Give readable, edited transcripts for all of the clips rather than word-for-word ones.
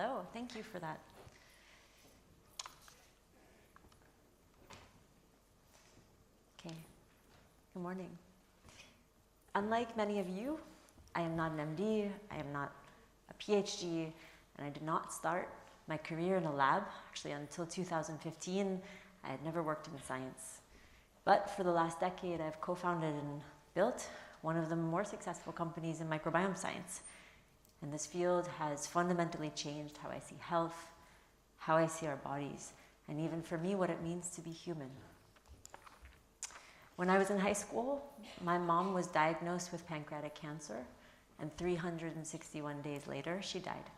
Hello, thank you for that. Okay, good morning. Unlike many of you, I am not an MD, I am not a PhD, and I did not start my career in a lab. Actually, until 2015, I had never worked in science. But for the last decade, I've co-founded and built one of the more successful companies in microbiome science. And this field has fundamentally changed how I see health, how I see our bodies, and even for me, what it means to be human. When I was in high school, my mom was diagnosed with pancreatic cancer, and 361 days later, she died.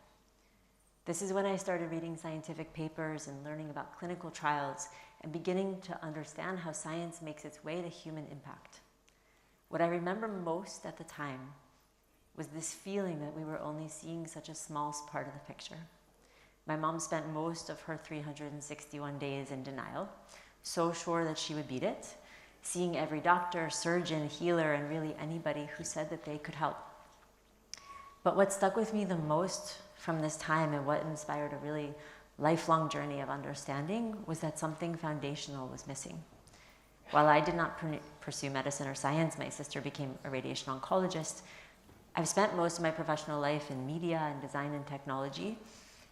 This is when I started reading scientific papers and learning about clinical trials and beginning to understand how science makes its way to human impact. What I remember most at the time was this feeling that we were only seeing such a small part of the picture. My mom spent most of her 361 days in denial, so sure that she would beat it, seeing every doctor, surgeon, healer, and really anybody who said that they could help. But what stuck with me the most from this time and what inspired a really lifelong journey of understanding was that something foundational was missing. While I did not pursue medicine or science, my sister became a radiation oncologist. I've spent most of my professional life in media and design and technology,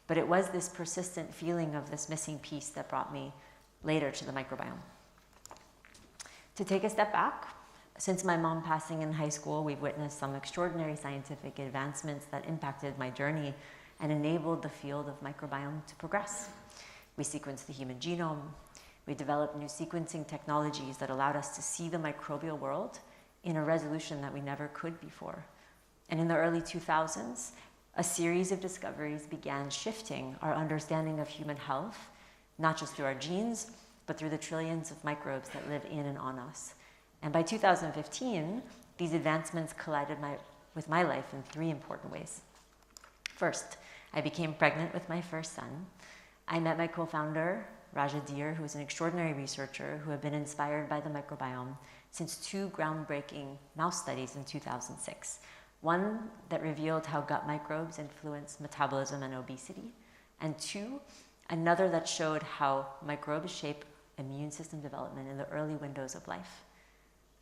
but it was this persistent feeling of this missing piece that brought me later to the microbiome. To take a step back, since my mom passing in high school, we've witnessed some extraordinary scientific advancements that impacted my journey and enabled the field of microbiome to progress. We sequenced the human genome. We developed new sequencing technologies that allowed us to see the microbial world in a resolution that we never could before. And in the early 2000s, a series of discoveries began shifting our understanding of human health, not just through our genes, but through the trillions of microbes that live in and on us. And by 2015, these advancements collided with my life in three important ways. First, I became pregnant with my first son. I met my co-founder, Raja Dheer, who is an extraordinary researcher who had been inspired by the microbiome since two groundbreaking mouse studies in 2006. One that revealed how gut microbes influence metabolism and obesity, and two, another that showed how microbes shape immune system development in the early windows of life.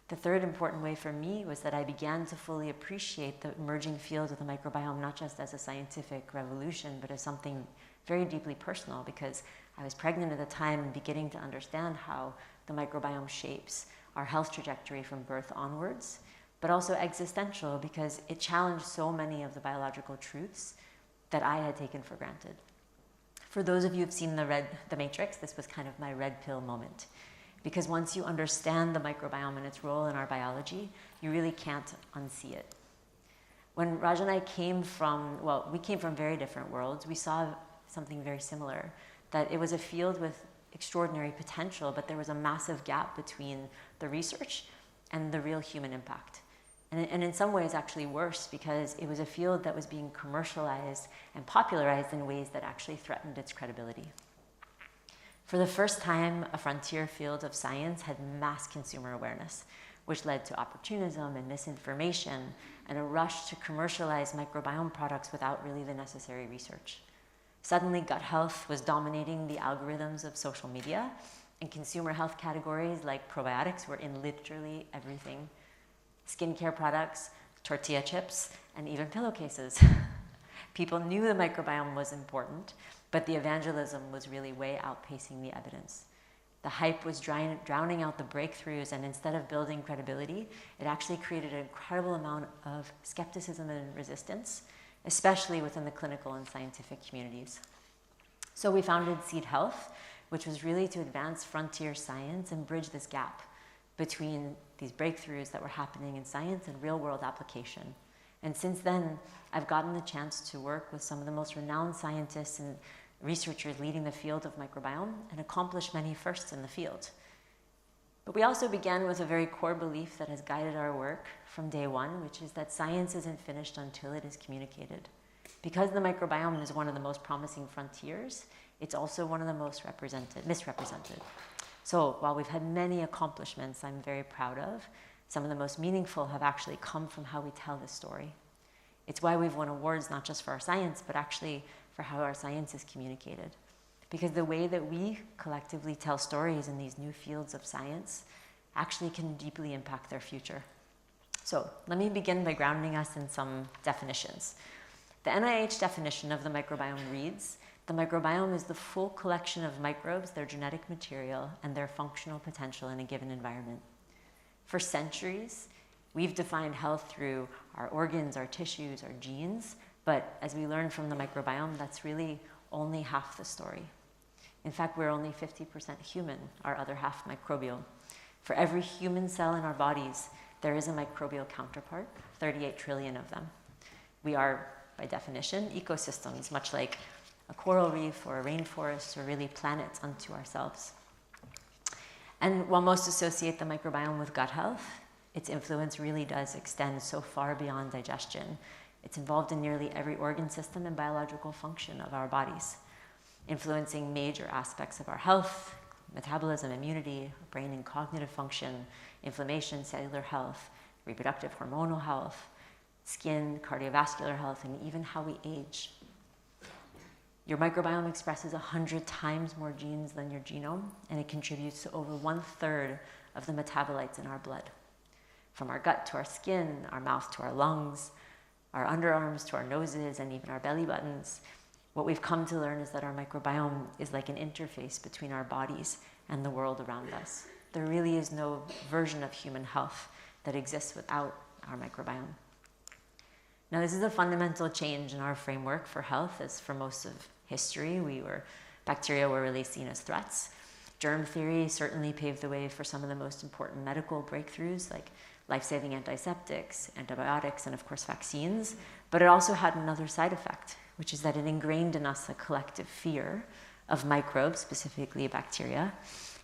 The third important way for me was that I began to fully appreciate the emerging field of the microbiome, not just as a scientific revolution, but as something very deeply personal, because I was pregnant at the time and beginning to understand how the microbiome shapes our health trajectory from birth onwards, but also existential because it challenged so many of the biological truths that I had taken for granted. For those of you who've seen The Matrix, this was kind of my red pill moment. Because once you understand the microbiome and its role in our biology, you really can't unsee it. When Raj and I came from very different worlds, we saw something very similar, that it was a field with extraordinary potential, but there was a massive gap between the research and the real human impact. And in some ways actually worse, because it was a field that was being commercialized and popularized in ways that actually threatened its credibility. For the first time, a frontier field of science had mass consumer awareness, which led to opportunism and misinformation and a rush to commercialize microbiome products without really the necessary research. Suddenly, gut health was dominating the algorithms of social media, and consumer health categories like probiotics were in literally everything. Skincare products, tortilla chips, and even pillowcases. People knew the microbiome was important, but the evangelism was really way outpacing the evidence. The hype was drowning out the breakthroughs, and instead of building credibility, it actually created an incredible amount of skepticism and resistance, especially within the clinical and scientific communities. So we founded Seed Health, which was really to advance frontier science and bridge this gap between these breakthroughs that were happening in science and real-world application. And since then, I've gotten the chance to work with some of the most renowned scientists and researchers leading the field of microbiome and accomplish many firsts in the field. But we also began with a very core belief that has guided our work from day one, which is that science isn't finished until it is communicated. Because the microbiome is one of the most promising frontiers, it's also one of the most misrepresented. So while we've had many accomplishments I'm very proud of, some of the most meaningful have actually come from how we tell this story. It's why we've won awards not just for our science, but actually for how our science is communicated. Because the way that we collectively tell stories in these new fields of science actually can deeply impact their future. So let me begin by grounding us in some definitions. The NIH definition of the microbiome reads, the microbiome is the full collection of microbes, their genetic material, and their functional potential in a given environment. For centuries, we've defined health through our organs, our tissues, our genes, but as we learned from the microbiome, that's really only half the story. In fact, we're only 50% human, our other half microbial. For every human cell in our bodies, there is a microbial counterpart, 38 trillion of them. We are, by definition, ecosystems, much like a coral reef or a rainforest, or really planets unto ourselves. And while most associate the microbiome with gut health, its influence really does extend so far beyond digestion. It's involved in nearly every organ system and biological function of our bodies, influencing major aspects of our health, metabolism, immunity, brain and cognitive function, inflammation, cellular health, reproductive hormonal health, skin, cardiovascular health, and even how we age. Your microbiome expresses 100 times more genes than your genome, and it contributes to over 1/3 of the metabolites in our blood. From our gut to our skin, our mouth to our lungs, our underarms to our noses, and even our belly buttons, what we've come to learn is that our microbiome is like an interface between our bodies and the world around us. There really is no version of human health that exists without our microbiome. Now, this is a fundamental change in our framework for health, as for most of history, bacteria were really seen as threats. Germ theory certainly paved the way for some of the most important medical breakthroughs, like life-saving antiseptics, antibiotics, and of course vaccines. But it also had another side effect, which is that it ingrained in us a collective fear of microbes, specifically bacteria.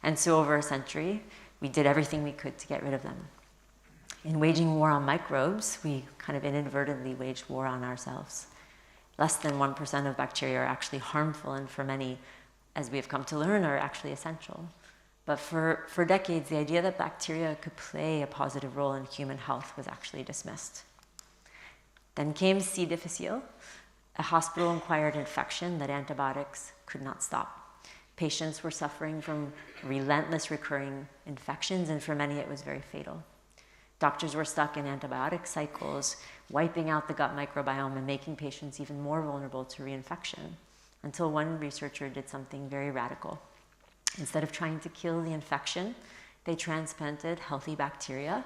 And so over a century, we did everything we could to get rid of them. In waging war on microbes, we kind of inadvertently waged war on ourselves. Less than 1% of bacteria are actually harmful, and for many, as we have come to learn, are actually essential. But for decades, the idea that bacteria could play a positive role in human health was actually dismissed. Then came C. difficile, a hospital-acquired infection that antibiotics could not stop. Patients were suffering from relentless recurring infections, and for many it was very fatal. Doctors were stuck in antibiotic cycles, wiping out the gut microbiome and making patients even more vulnerable to reinfection, until one researcher did something very radical. Instead of trying to kill the infection, they transplanted healthy bacteria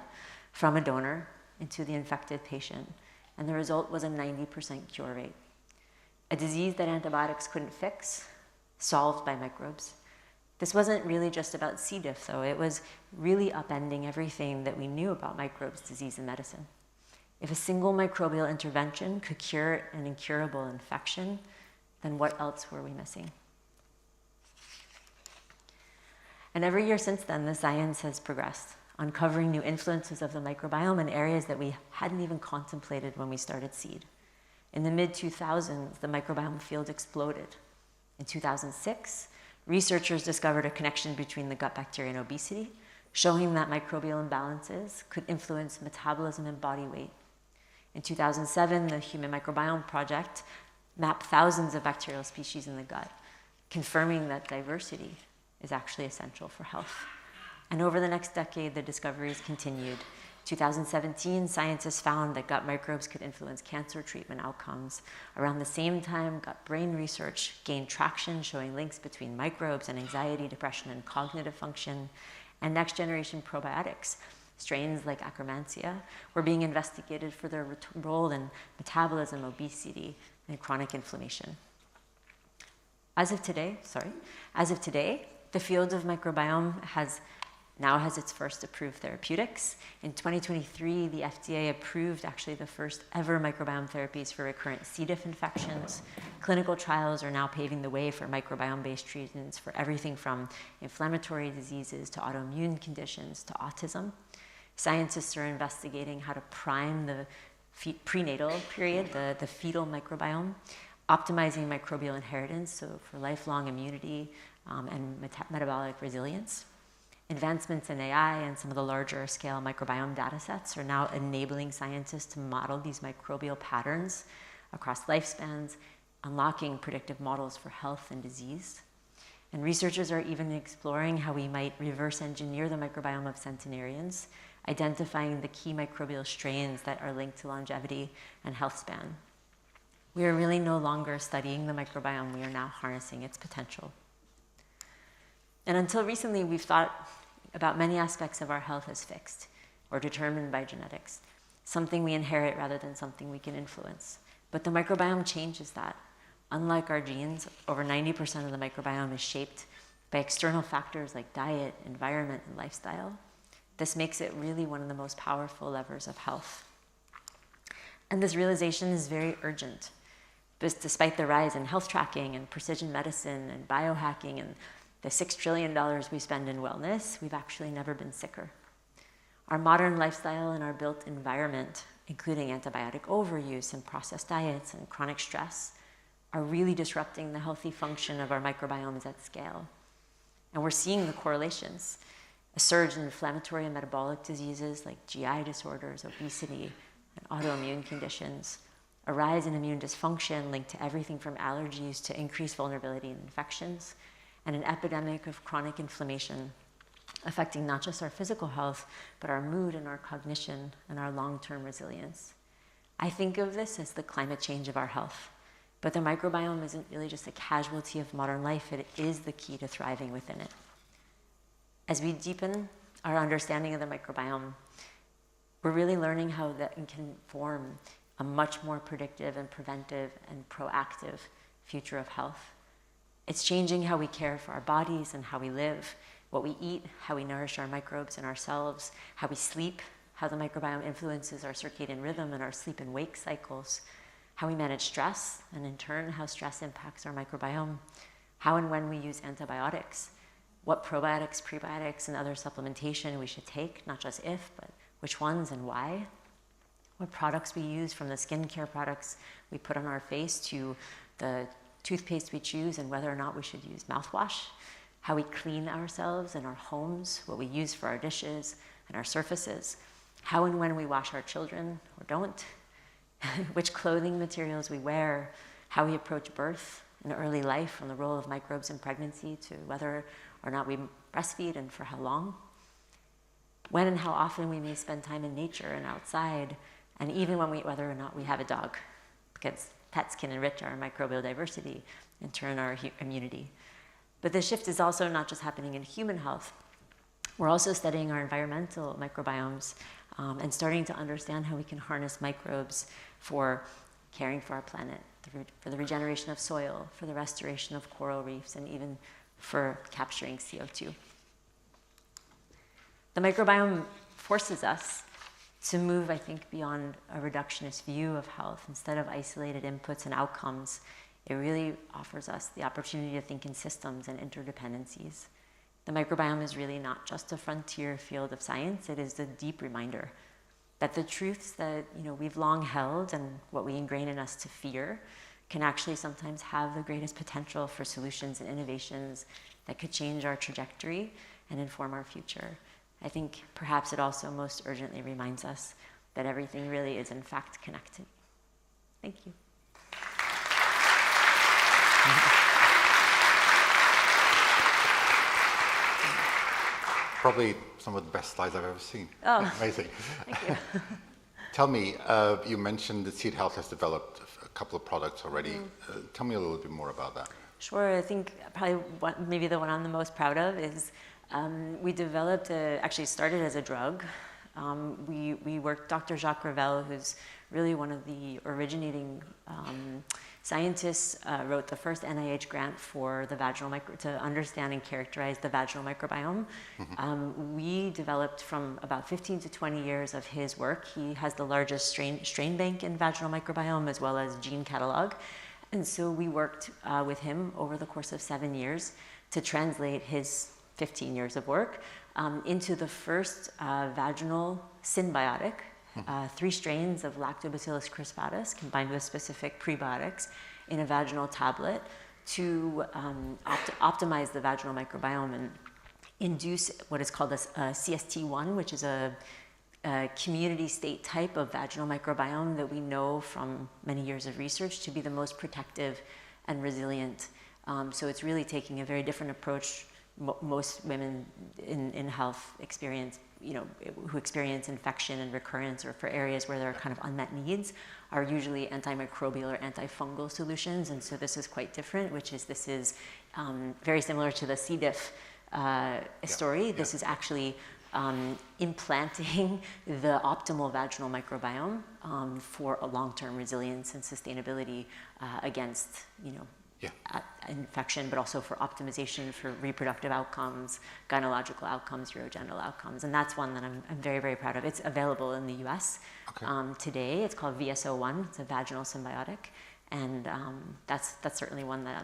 from a donor into the infected patient, and the result was a 90% cure rate. A disease that antibiotics couldn't fix, solved by microbes. This wasn't really just about C. diff, though. It was really upending everything that we knew about microbes, disease, and medicine. If a single microbial intervention could cure an incurable infection, then what else were we missing? And every year since then, the science has progressed, uncovering new influences of the microbiome in areas that we hadn't even contemplated when we started Seed. In the mid-2000s, the microbiome field exploded. In 2006, researchers discovered a connection between the gut bacteria and obesity, showing that microbial imbalances could influence metabolism and body weight. In 2007, the Human Microbiome Project mapped thousands of bacterial species in the gut, confirming that diversity is actually essential for health. And over the next decade, the discoveries continued. 2017, scientists found that gut microbes could influence cancer treatment outcomes. Around the same time, gut-brain research gained traction, showing links between microbes and anxiety, depression, and cognitive function. And next-generation probiotics, strains like Akkermansia, were being investigated for their role in metabolism, obesity, and chronic inflammation. As of today, the field of microbiome now has its first approved therapeutics. In 2023, the FDA approved actually the first ever microbiome therapies for recurrent C. diff infections. Clinical trials are now paving the way for microbiome-based treatments for everything from inflammatory diseases to autoimmune conditions to autism. Scientists are investigating how to prime the prenatal period, the fetal microbiome, optimizing microbial inheritance, so for lifelong immunity and metabolic resilience. Advancements in AI and some of the larger scale microbiome data sets are now enabling scientists to model these microbial patterns across lifespans unlocking predictive models for health and disease. And researchers are even exploring how we might reverse engineer the microbiome of centenarians, identifying the key microbial strains that are linked to longevity and health span. We are really no longer studying the microbiome, we are now harnessing its potential. And until recently, we've thought about many aspects of our health as fixed or determined by genetics, something we inherit rather than something we can influence. But the microbiome changes that. Unlike our genes, over 90% of the microbiome is shaped by external factors like diet, environment, and lifestyle. This makes it really one of the most powerful levers of health. And this realization is very urgent. Despite the rise in health tracking and precision medicine and biohacking and the $6 trillion we spend in wellness, we've actually never been sicker. Our modern lifestyle and our built environment, including antibiotic overuse and processed diets and chronic stress, are really disrupting the healthy function of our microbiomes at scale. And we're seeing the correlations. A surge in inflammatory and metabolic diseases like GI disorders, obesity, and autoimmune conditions, a rise in immune dysfunction linked to everything from allergies to increased vulnerability in infections, and an epidemic of chronic inflammation affecting not just our physical health, but our mood and our cognition and our long-term resilience. I think of this as the climate change of our health, but the microbiome isn't really just a casualty of modern life, it is the key to thriving within it. As we deepen our understanding of the microbiome, we're really learning how that can form a much more predictive and preventive and proactive future of health. It's changing how we care for our bodies and how we live, what we eat, how we nourish our microbes and ourselves, how we sleep, how the microbiome influences our circadian rhythm and our sleep and wake cycles, how we manage stress, and in turn, how stress impacts our microbiome, how and when we use antibiotics, what probiotics, prebiotics, and other supplementation we should take, not just if, but which ones and why, what products we use, from the skincare products we put on our face to the toothpaste we choose, and whether or not we should use mouthwash, how we clean ourselves and our homes, what we use for our dishes and our surfaces, how and when we wash our children or don't, which clothing materials we wear, how we approach birth and early life, from the role of microbes in pregnancy to whether or not we breastfeed and for how long, when and how often we may spend time in nature and outside, and even whether or not we have a dog, because pets can enrich our microbial diversity, in turn our immunity. But the shift is also not just happening in human health. We're also studying our environmental microbiomes and starting to understand how we can harness microbes for caring for our planet, for the regeneration of soil, for the restoration of coral reefs, and even for capturing CO2. The microbiome forces us to move, I think, beyond a reductionist view of health. Instead of isolated inputs and outcomes, it really offers us the opportunity to think in systems and interdependencies. The microbiome is really not just a frontier field of science, it is a deep reminder that the truths that we've long held and what we ingrain in us to fear can actually sometimes have the greatest potential for solutions and innovations that could change our trajectory and inform our future. I think perhaps it also most urgently reminds us that everything really is in fact connected. Thank you. Probably some of the best slides I've ever seen. Oh, amazing. Thank you. Tell me, you mentioned that Seed Health has developed a couple of products already. Tell me a little bit more about that. Sure. I think probably maybe the one I'm the most proud of is we developed, actually started as a drug. We worked, Dr. Jacques Ravel, who's really one of the originating scientists, wrote the first NIH grant for the vaginal to understand and characterize the vaginal microbiome. We developed from about 15 to 20 years of his work. He has the largest strain bank in vaginal microbiome as well as gene catalog. And so we worked with him over the course of 7 years to translate his 15 years of work into the first vaginal Synbiotic, 3 strains of Lactobacillus crispatus combined with specific prebiotics in a vaginal tablet to optimize the vaginal microbiome and induce what is called a CST1, which is a community state type of vaginal microbiome that we know from many years of research to be the most protective and resilient. So it's really taking a very different approach. Most women in health experience, who experience infection and recurrence, or for areas where there are kind of unmet needs, are usually antimicrobial or antifungal solutions. And so this is quite different, this is very similar to the C. diff story. This is actually implanting the optimal vaginal microbiome for a long-term resilience and sustainability against, infection, but also for optimization for reproductive outcomes, gynecological outcomes, urogenital outcomes. And that's one that I'm very, very proud of. It's available in the US today. It's called VSO1. It's a vaginal symbiotic. And that's certainly one that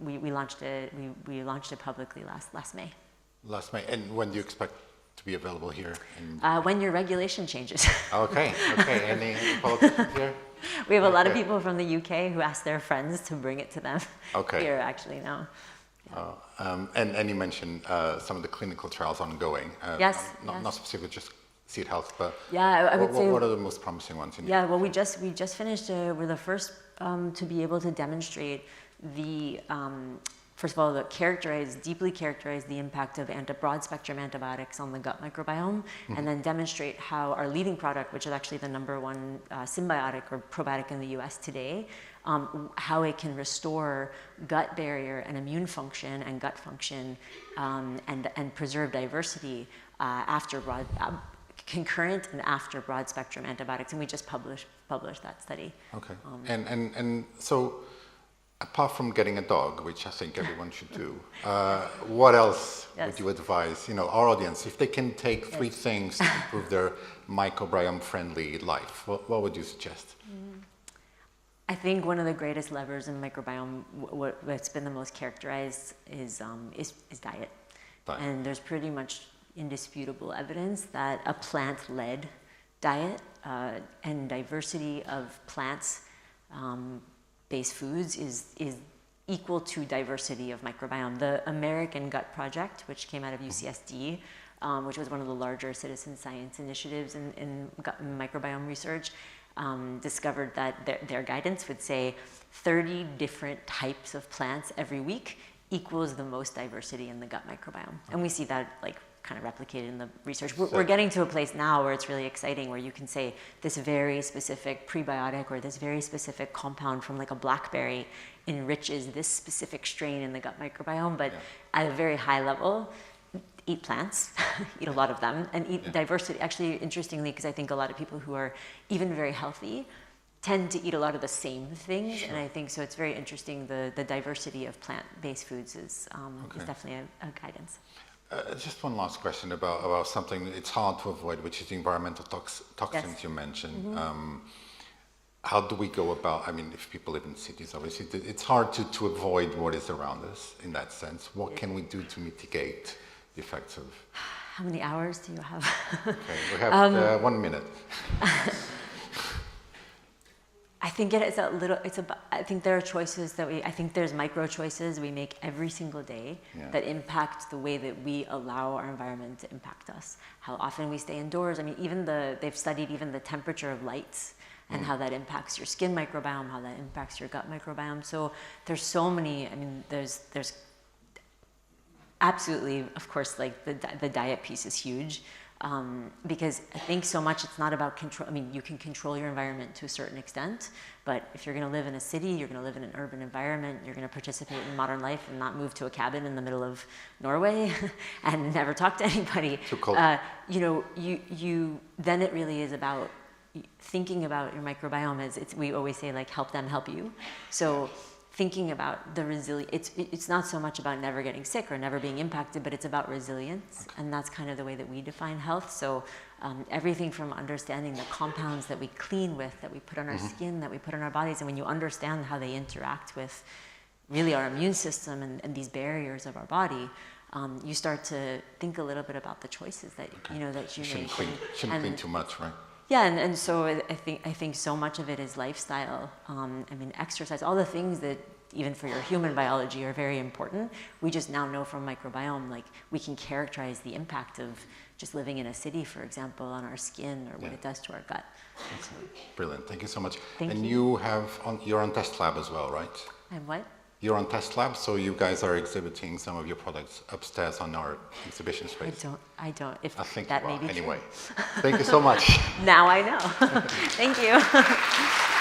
we launched it. We launched it publicly last May. Last May. And when do you expect to be available here? When your regulation changes. Okay. Any politicians here? We have a lot of people from the UK who ask their friends to bring it to them here actually now. Yeah. And you mentioned some of the clinical trials ongoing. Not specifically just Seed Health, but I would say, what are the most promising ones? Well, we just finished. We're the first to be able to demonstrate the first of all, deeply characterize the impact of broad-spectrum antibiotics on the gut microbiome, and then demonstrate how our leading product, which is actually the #1 Synbiotic or probiotic in the US today, how it can restore gut barrier and immune function and gut function, and preserve diversity after concurrent and after broad-spectrum antibiotics. And we just published that study. Okay. And so, apart from getting a dog, which I think everyone should do, what else would you advise, our audience, if they can take 3 things to improve their microbiome-friendly life, what would you suggest? I think one of the greatest levers in microbiome, what's been the most characterized, is diet. And there's pretty much indisputable evidence that a plant-led diet and diversity of plants based foods is equal to diversity of microbiome. The American Gut Project, which came out of UCSD, which was one of the larger citizen science initiatives in gut microbiome research, discovered that their guidance would say 30 different types of plants every week equals the most diversity in the gut microbiome. And we see that kind of replicated in the research. We're getting to a place now where it's really exciting, where you can say this very specific prebiotic or this very specific compound from a blackberry enriches this specific strain in the gut microbiome, but at a very high level, eat plants, eat a lot of them, and eat diversity. Actually, interestingly, because I think a lot of people who are even very healthy tend to eat a lot of the same things, and I think so it's very interesting, the diversity of plant-based foods is definitely a guidance. Just one last question about something it's hard to avoid, which is the environmental toxins you mentioned. How do we go about, if people live in cities, obviously, it's hard to avoid what is around us in that sense. What can we do to mitigate the effects of... How many hours do you have? Okay, we have 1 minute. I think I think there are choices I think there's micro choices we make every single day that impact the way that we allow our environment to impact us. How often we stay indoors. They've studied even the temperature of lights and how that impacts your skin microbiome, how that impacts your gut microbiome. So there's so many, there's absolutely, of course, the diet piece is huge. Because I think so much it's not about control. You can control your environment to a certain extent, but if you're going to live in a city, you're going to live in an urban environment, you're going to participate in modern life and not move to a cabin in the middle of Norway and never talk to anybody. Too cold. Then it really is about thinking about your microbiome we always say help them help you. So thinking about the resilience, it's not so much about never getting sick or never being impacted, but it's about resilience, and that's kind of the way that we define health. So everything from understanding the compounds that we clean with, that we put on our skin, that we put on our bodies, and when you understand how they interact with really our immune system and these barriers of our body, you start to think a little bit about the choices that that you make. Shouldn't clean too much, right? Yeah, and so I think so much of it is lifestyle. Exercise, all the things that even for your human biology, are very important. We just now know from microbiome, like we can characterize the impact of just living in a city, for example, on our skin or what it does to our gut. So, brilliant. Thank you so much. Thank and you. You're on test lab as well, right? And what? You're on test lab, so you guys are exhibiting some of your products upstairs on our exhibition space. I don't. If I think that you may are. be Anyway, true. thank you so much. Now I know. Thank you.